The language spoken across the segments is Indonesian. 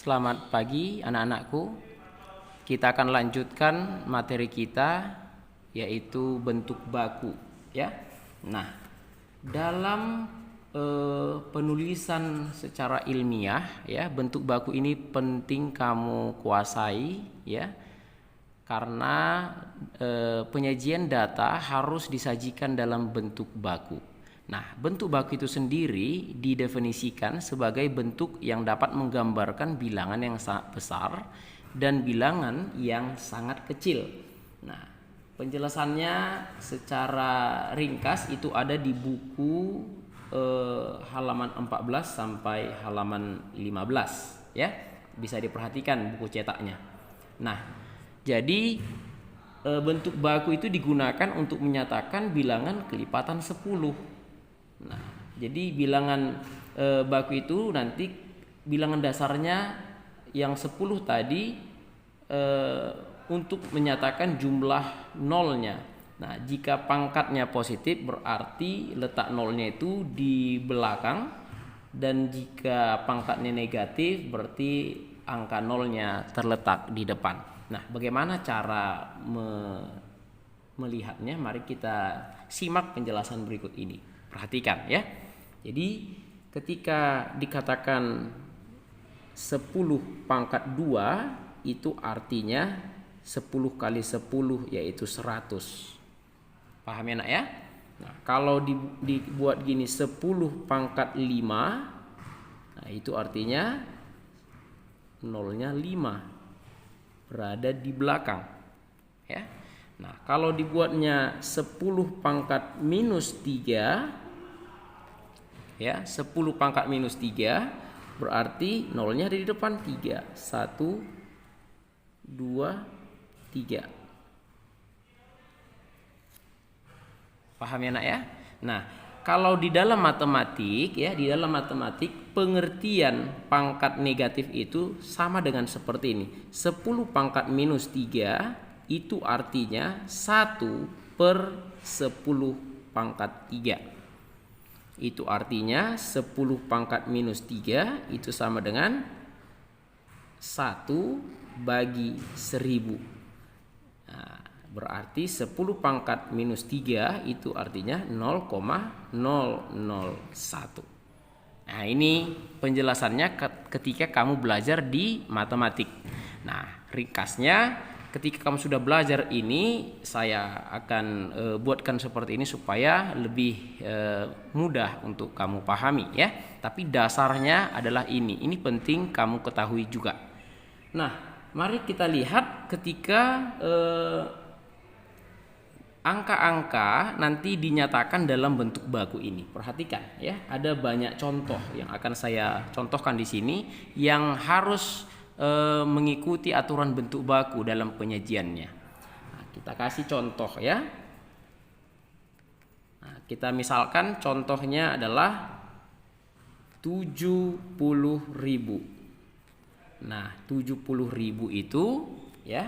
Selamat pagi anak-anakku. Kita akan lanjutkan materi kita yaitu bentuk baku ya. Nah, dalam penulisan secara ilmiah ya, bentuk baku ini penting kamu kuasai ya. Karena penyajian data harus disajikan dalam bentuk baku. Nah, bentuk baku itu sendiri didefinisikan sebagai bentuk yang dapat menggambarkan bilangan yang sangat besar dan bilangan yang sangat kecil. Nah, penjelasannya secara ringkas itu ada di buku halaman 14 sampai halaman 15 ya. Bisa diperhatikan buku cetaknya. Nah, jadi bentuk baku itu digunakan untuk menyatakan bilangan kelipatan 10. Nah, jadi bilangan baku itu nanti bilangan dasarnya yang 10 tadi untuk menyatakan jumlah nolnya. Nah, jika pangkatnya positif berarti letak nolnya itu di belakang, dan jika pangkatnya negatif berarti angka nolnya terletak di depan. Nah, bagaimana cara melihatnya? Mari kita simak penjelasan berikut ini. Perhatikan ya. Jadi ketika dikatakan 10 pangkat 2 itu artinya 10 kali 10 yaitu 100. Paham ya nak ya? Nah, kalau dibuat gini 10 pangkat 5, nah itu artinya nolnya 5 berada di belakang ya. Nah, kalau dibuatnya 10 pangkat minus 3 ya, 10 pangkat minus 3 berarti nolnya ada di depan 3. 1 2 3. Paham ya nak ya? Nah, kalau di dalam matematik ya, di dalam matematik pengertian pangkat negatif itu sama dengan seperti ini. 10 pangkat minus 3 itu artinya 1/10 pangkat 3. Itu artinya 10 pangkat minus 3 itu sama dengan 1/1000. Nah, berarti 10 pangkat minus 3 itu artinya 0,001. Nah, ini penjelasannya ketika kamu belajar di matematik. Nah, ringkasnya ketika kamu sudah belajar ini, saya akan buatkan seperti ini supaya lebih mudah untuk kamu pahami ya. Tapi dasarnya adalah ini. Ini penting kamu ketahui juga. Nah, mari kita lihat ketika angka-angka nanti dinyatakan dalam bentuk baku ini. Perhatikan ya, ada banyak contoh yang akan saya contohkan di sini yang harus mengikuti aturan bentuk baku dalam penyajiannya. Nah, kita kasih contoh ya. Nah, kita misalkan contohnya adalah 70.000. Nah, 70.000 itu ya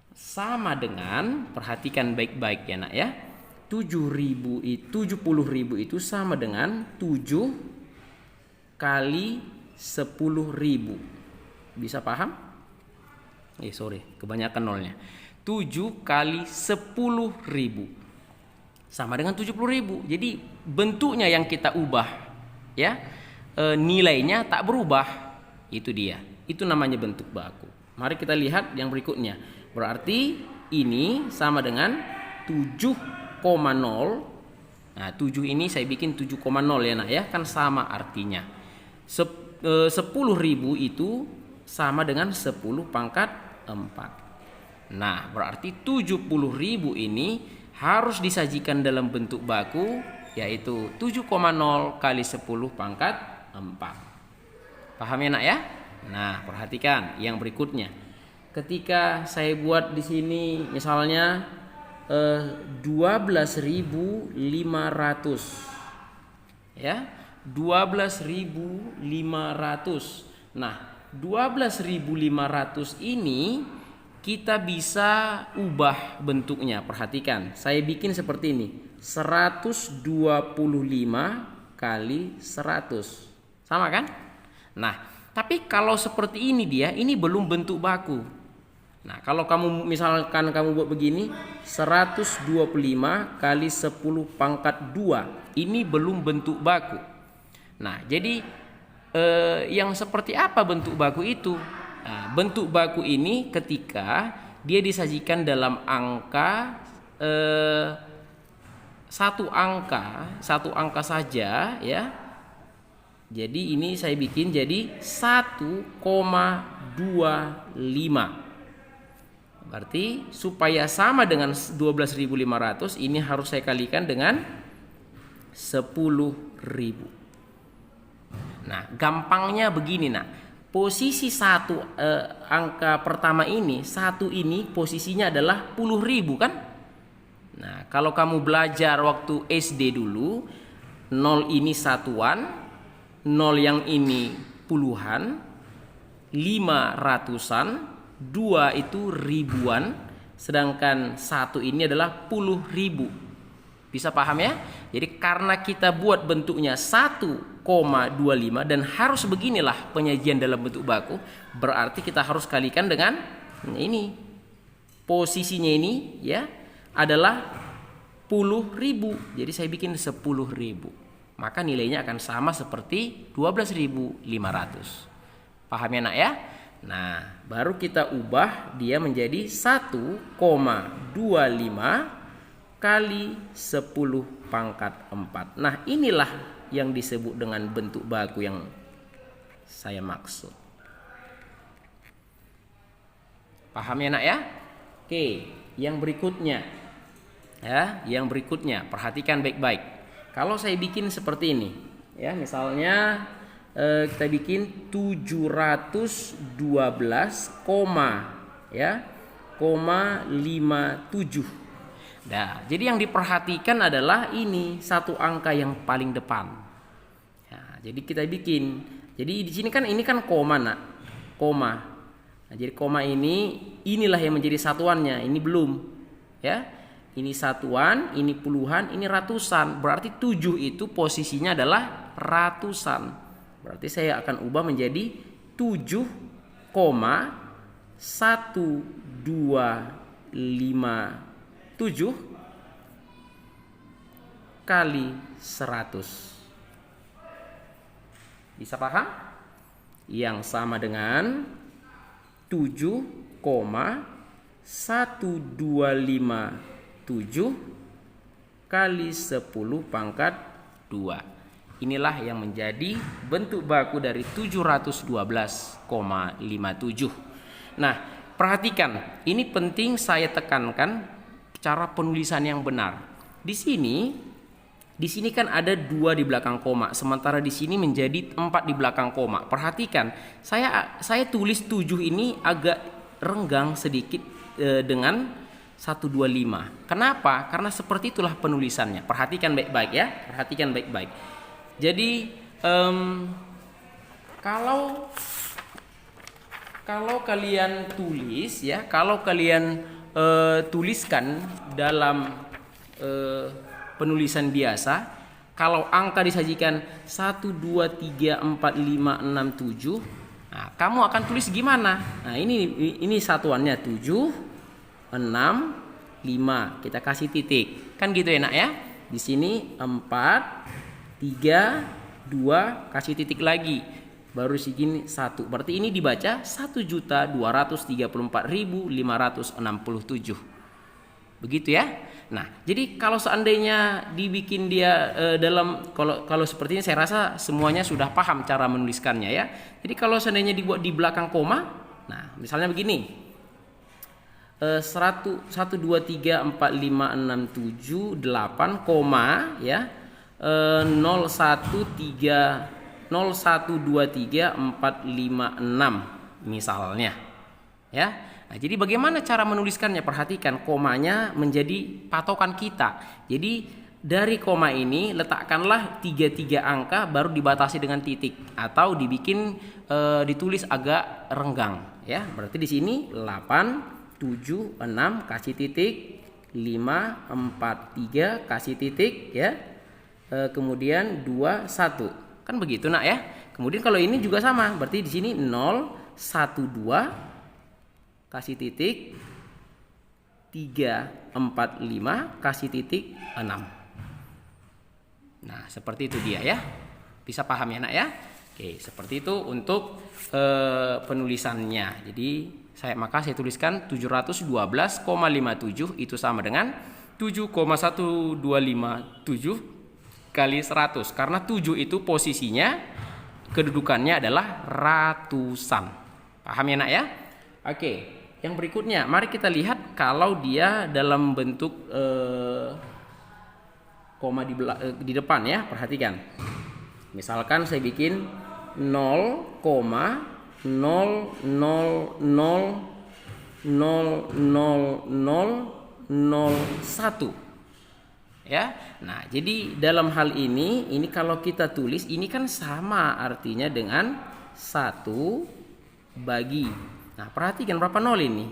sama dengan, perhatikan baik-baik ya nak ya. 70.000 itu sama dengan 7 kali 10.000. Bisa paham? Kebanyakan nolnya. 7 kali 10.000 sama dengan 70.000. Jadi bentuknya yang kita ubah ya, nilainya tak berubah. Itu dia. Itu namanya bentuk baku. Mari kita lihat yang berikutnya. Berarti ini sama dengan 7,0. Nah, 7 ini saya bikin 7,0 ya nak ya, kan sama artinya. 10.000 itu sama dengan 10 pangkat 4. Nah, berarti 70.000 ini harus disajikan dalam bentuk baku, yaitu 7,0 kali 10 pangkat 4. Paham ya nak ya? Nah, perhatikan yang berikutnya. Ketika saya buat di sini misalnya 12.500 ya, 12.500. Nah, 12.500 ini kita bisa ubah bentuknya. Perhatikan, saya bikin seperti ini. 125 kali 100. Sama kan? Nah, Tapi kalau seperti ini ini belum bentuk baku. Nah, kalau kamu misalkan kamu buat begini, 125 kali 10 pangkat 2, ini belum bentuk baku. Nah, jadi yang seperti apa bentuk baku itu? Nah, bentuk baku ini ketika dia disajikan dalam angka satu angka saja, ya. Jadi ini saya bikin jadi 1,25. Berarti supaya sama dengan 12.500, ini harus saya kalikan dengan 10.000. Nah, gampangnya begini, nak. Posisi angka pertama ini, ini posisinya adalah 10.000 kan? Nah, kalau kamu belajar waktu SD dulu, 0 ini satuan, 0 yang ini puluhan, 5 ratusan, 2 itu ribuan, sedangkan 1 ini adalah 10.000. Bisa paham ya? Jadi karena kita buat bentuknya 1,25 dan harus beginilah penyajian dalam bentuk baku, berarti kita harus kalikan dengan ini. Posisinya ini ya adalah 10.000. Jadi saya bikin 10.000. Maka nilainya akan sama seperti 12.500. Paham ya, nak ya? Nah, baru kita ubah dia menjadi 1,25 kali 10 pangkat 4. Nah, inilah yang disebut dengan bentuk baku yang saya maksud. Paham ya, nak ya? Oke, yang berikutnya. Ya, yang berikutnya, perhatikan baik-baik. Kalau saya bikin seperti ini, ya, misalnya kita bikin 712, ya, 57. Nah, jadi yang diperhatikan adalah ini satu angka yang paling depan. Ya, jadi kita bikin. Jadi di sini kan ini kan koma, nak, koma. Nah, jadi koma inilah yang menjadi satuannya. Ini belum, ya. Ini satuan, ini puluhan, ini ratusan. Berarti 7 itu posisinya adalah ratusan. Berarti saya akan ubah menjadi 7,1257 kali 100. Bisa paham? Yang sama dengan 7,1257 kali 10 pangkat 2. Inilah yang menjadi bentuk baku dari 712,57. Nah, perhatikan, ini penting saya tekankan cara penulisan yang benar. Di sini kan ada 2 di belakang koma, sementara di sini menjadi 4 di belakang koma. Perhatikan, saya tulis 7 ini agak renggang sedikit dengan 125. Kenapa? Karena seperti itulah penulisannya. Perhatikan baik-baik ya. Perhatikan baik-baik. Jadi kalau kalian tulis ya, kalau kalian tuliskan dalam penulisan biasa, kalau angka disajikan 1 2 3 4 5 6 7, nah, kamu akan tulis gimana? Nah, ini satuannya 7 6, 5, kita kasih titik. Kan gitu enak ya. Di sini 4, 3, 2, kasih titik lagi. Baru segini 1. Berarti ini dibaca 1.234.567. Begitu ya. Nah, jadi kalau seandainya dibikin dia kalau seperti ini, saya rasa semuanya sudah paham cara menuliskannya ya. Jadi kalau seandainya dibuat di belakang koma, nah misalnya begini. 1 2 3 4 5 6 7 8 koma ya 0 1 2 3 4 5 6 misalnya ya. Nah, jadi bagaimana cara menuliskannya? Perhatikan, komanya menjadi patokan kita. Jadi dari koma ini letakkanlah 3 angka baru dibatasi dengan titik atau ditulis agak renggang ya. Berarti di sini 8 7 6 kasih titik, 5 4 3 kasih titik ya. Kemudian 2 1. Kan begitu, nak ya. kemudian kalau ini juga sama, berarti di sini 0, 1, 2 kasih titik 3, 4, 5 kasih titik 6. Nah, seperti itu dia ya. Bisa paham ya, Nak ya? Oke, seperti itu untuk penulisannya. Jadi maka saya tuliskan 712,57 itu sama dengan 7,1257 kali 100. Karena 7 itu posisinya, kedudukannya adalah ratusan. Paham ya, Nak ya? Oke, yang berikutnya mari kita lihat kalau dia dalam bentuk koma di depan ya. Perhatikan. Misalkan saya bikin 0,0000001 ya. Nah, jadi dalam hal ini kalau kita tulis ini kan sama artinya dengan 1 bagi. Nah, perhatikan berapa nol ini?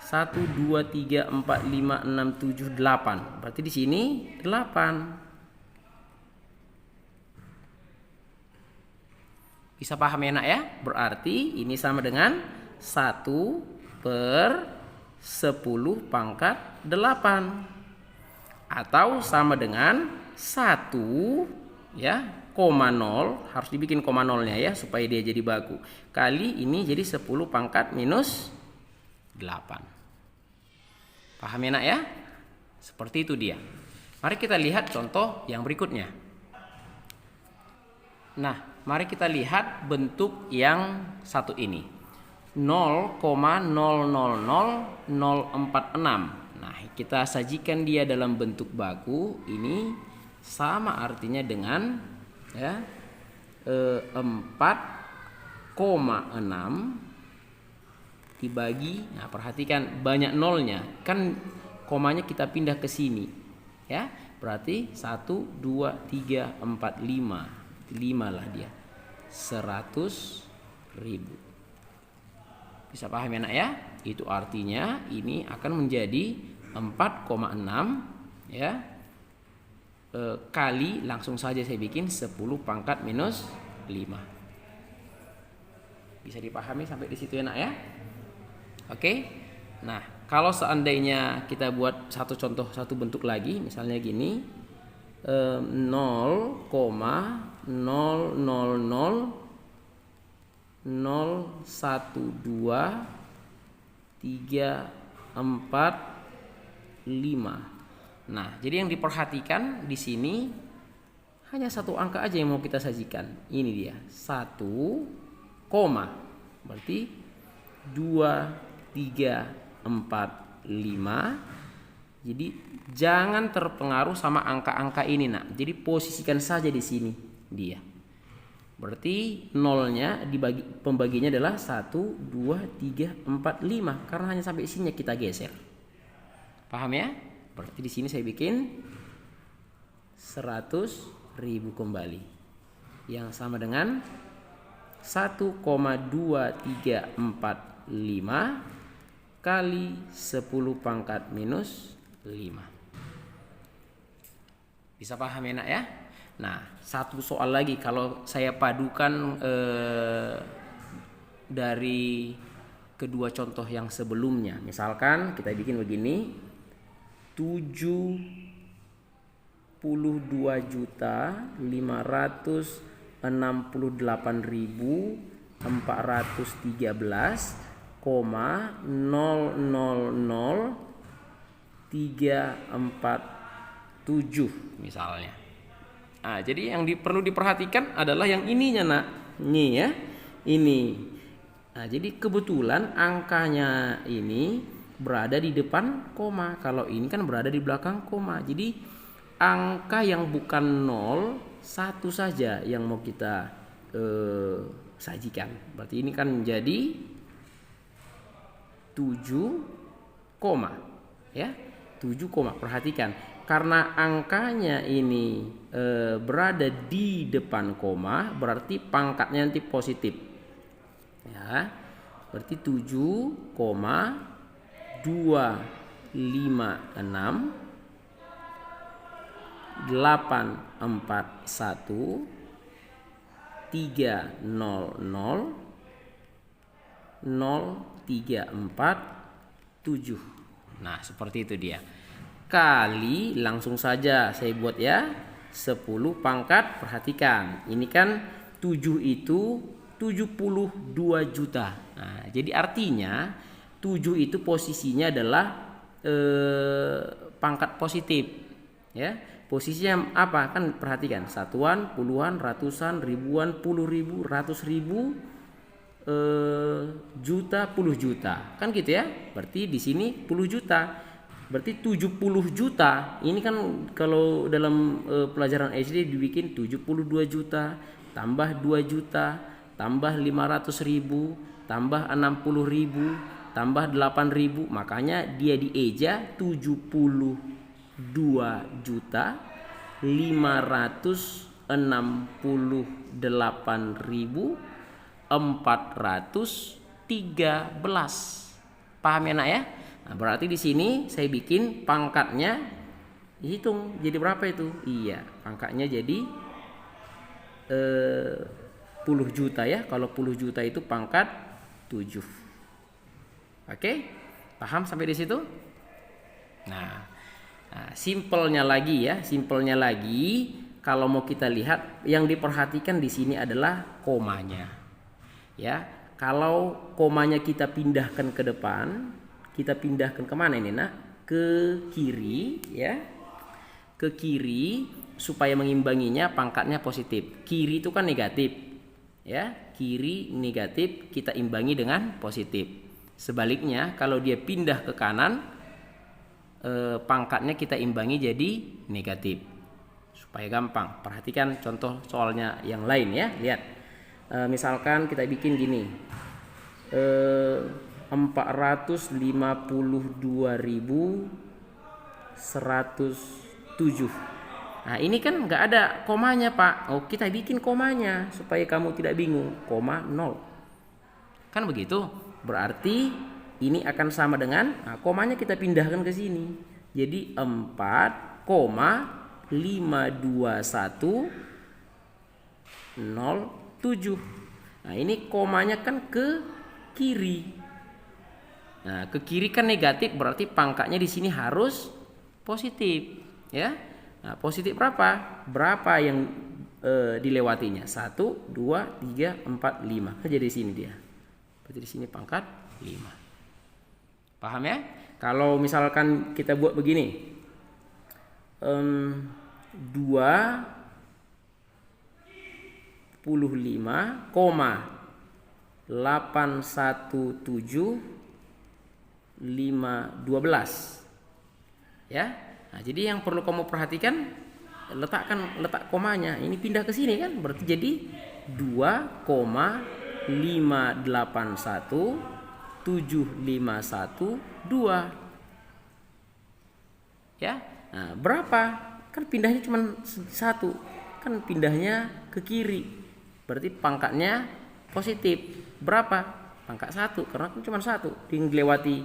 1, 2, 3, 4, 5, 6, 7, 8. Berarti di sini 8. Bisa paham ya, Nak ya? Berarti ini sama dengan 1 per 10 pangkat 8. Atau sama dengan 1 ya, koma 0, harus dibikin koma nolnya ya supaya dia jadi baku. Kali ini jadi 10 pangkat minus 8. Paham ya, Nak ya? Seperti itu dia. Mari kita lihat contoh yang berikutnya. Nah, mari kita lihat bentuk yang satu ini. 0,000046. Nah, kita sajikan dia dalam bentuk baku. Ini sama artinya dengan ya 4,6 dibagi. Nah, perhatikan banyak nolnya. Kan komanya kita pindah ke sini. Ya, berarti 1, 2, 3, 4, 5. 5 lah dia. 100.000. Bisa paham ya, Nak ya? Itu artinya ini akan menjadi 4,6 ya. Kali langsung saja saya bikin 10 pangkat minus 5. Bisa dipahami sampai di situ ya, Nak ya? Oke. Nah, kalau seandainya kita buat satu contoh, satu bentuk lagi, misalnya gini, 0,00000012345. Nah, jadi yang diperhatikan di sini hanya satu angka aja yang mau kita sajikan. Ini dia, 1, berarti 2, 3, 4, 5. Jadi jangan terpengaruh sama angka-angka ini, Nak. Jadi posisikan saja di sini dia. Berarti nolnya dibagi, pembaginya adalah 1, 2, 3, 4, 5. Karena hanya sampai sini kita geser. Paham ya? Berarti di sini saya bikin 100.000 kembali. Yang sama dengan 1,2345 kali 10 pangkat minus 5. Bisa paham ya, Nak ya? Nah, satu soal lagi kalau saya padukan dari kedua contoh yang sebelumnya. Misalkan kita bikin begini, 72.513,000,347 misalnya. Nah, jadi yang perlu diperhatikan adalah yang ininya, Nak. Ini ya. Ini. Nah, jadi kebetulan angkanya ini berada di depan koma. Kalau ini kan berada di belakang koma. Jadi angka yang bukan 0, 1 saja yang mau kita sajikan. Berarti ini kan menjadi 7, ya. 7, perhatikan. Karena angkanya ini berada di depan koma, berarti pangkatnya nanti positif. Ya. Berarti 7,256,841 0,00347. Nah, seperti itu dia. Kali, langsung saja saya buat ya, 10 pangkat, perhatikan. Ini kan 7 itu 72 juta. Nah, jadi artinya 7 itu posisinya adalah pangkat positif. Ya, posisinya apa? Kan perhatikan, satuan, puluhan, ratusan, ribuan, puluh ribu, ratus ribu, juta, puluh juta. Kan gitu ya. Berarti di sini 10 juta. Berarti 70 juta. Ini kan kalau dalam pelajaran SD dibikin 72 juta tambah 2 juta tambah 500.000 tambah 60.000 tambah 8.000. Makanya dia dieja 72.568.413. Paham ya nak ya? Nah, berarti di sini saya bikin pangkatnya, hitung jadi berapa itu? Iya, pangkatnya jadi 10 juta ya. Kalau 10 juta itu pangkat 7. Oke? Paham sampai di situ? Nah, simpelnya lagi ya, simpelnya lagi kalau mau kita lihat yang diperhatikan di sini adalah komanya. Ya, kalau komanya kita pindahkan ke depan, kita pindahkan kemana ini nak? Ke kiri ya, ke kiri supaya mengimbanginya pangkatnya positif. Kiri itu kan negatif ya, kiri negatif kita imbangi dengan positif. Sebaliknya kalau dia pindah ke kanan, pangkatnya kita imbangi jadi negatif supaya gampang. Perhatikan contoh soalnya yang lain ya. Lihat, misalkan kita bikin gini, 452.107. Nah ini kan nggak ada komanya Pak. Oh, kita bikin komanya supaya kamu tidak bingung. Koma 0. Kan begitu. Berarti ini akan sama dengan, nah, komanya kita pindahkan ke sini. Jadi 4,52107. Nah ini komanya kan ke kiri. Nah, ke kiri kan negatif, berarti pangkatnya di sini harus positif, ya. Nah, positif berapa? Berapa yang dilewatinya? 1, 2, 3, 4, 5. Kan jadi di sini dia. Berarti di sini pangkat 5. Paham ya? Kalau misalkan kita buat begini, 25,817,512 ya. Nah, jadi yang perlu kamu perhatikan, letak komanya. Ini pindah ke sini kan, berarti jadi 2,581,751,2 ya. Nah, berapa? Kan pindahnya cuma 1, kan pindahnya ke kiri, berarti pangkatnya positif. Berapa? Pangkat 1, karena kan cuma 1, tinggal lewati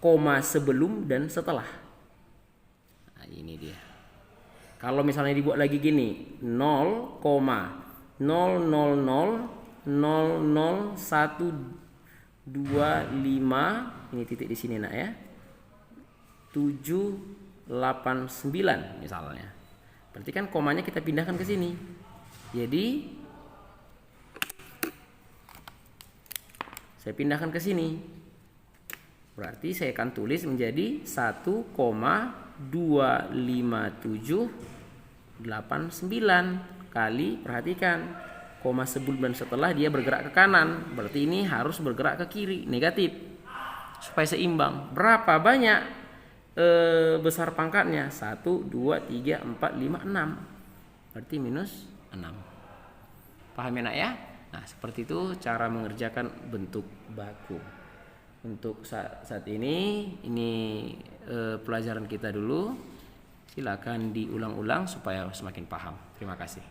koma sebelum dan setelah. Nah, ini dia. Kalau misalnya dibuat lagi gini, 0,0000125, ini titik di sini nak ya, 789 misalnya. Berarti kan komanya kita pindahkan ke sini. Jadi saya pindahkan ke sini. Berarti saya akan tulis menjadi 1,25789 kali, perhatikan, koma sebelum dan setelah dia bergerak ke kanan. Berarti ini harus bergerak ke kiri, negatif, supaya seimbang. Berapa banyak besar pangkatnya? 1, 2, 3, 4, 5, 6. Berarti minus 6. Paham ya nak ya? Nah, seperti itu cara mengerjakan bentuk baku. Untuk saat ini pelajaran kita dulu. Silakan diulang-ulang supaya semakin paham. Terima kasih.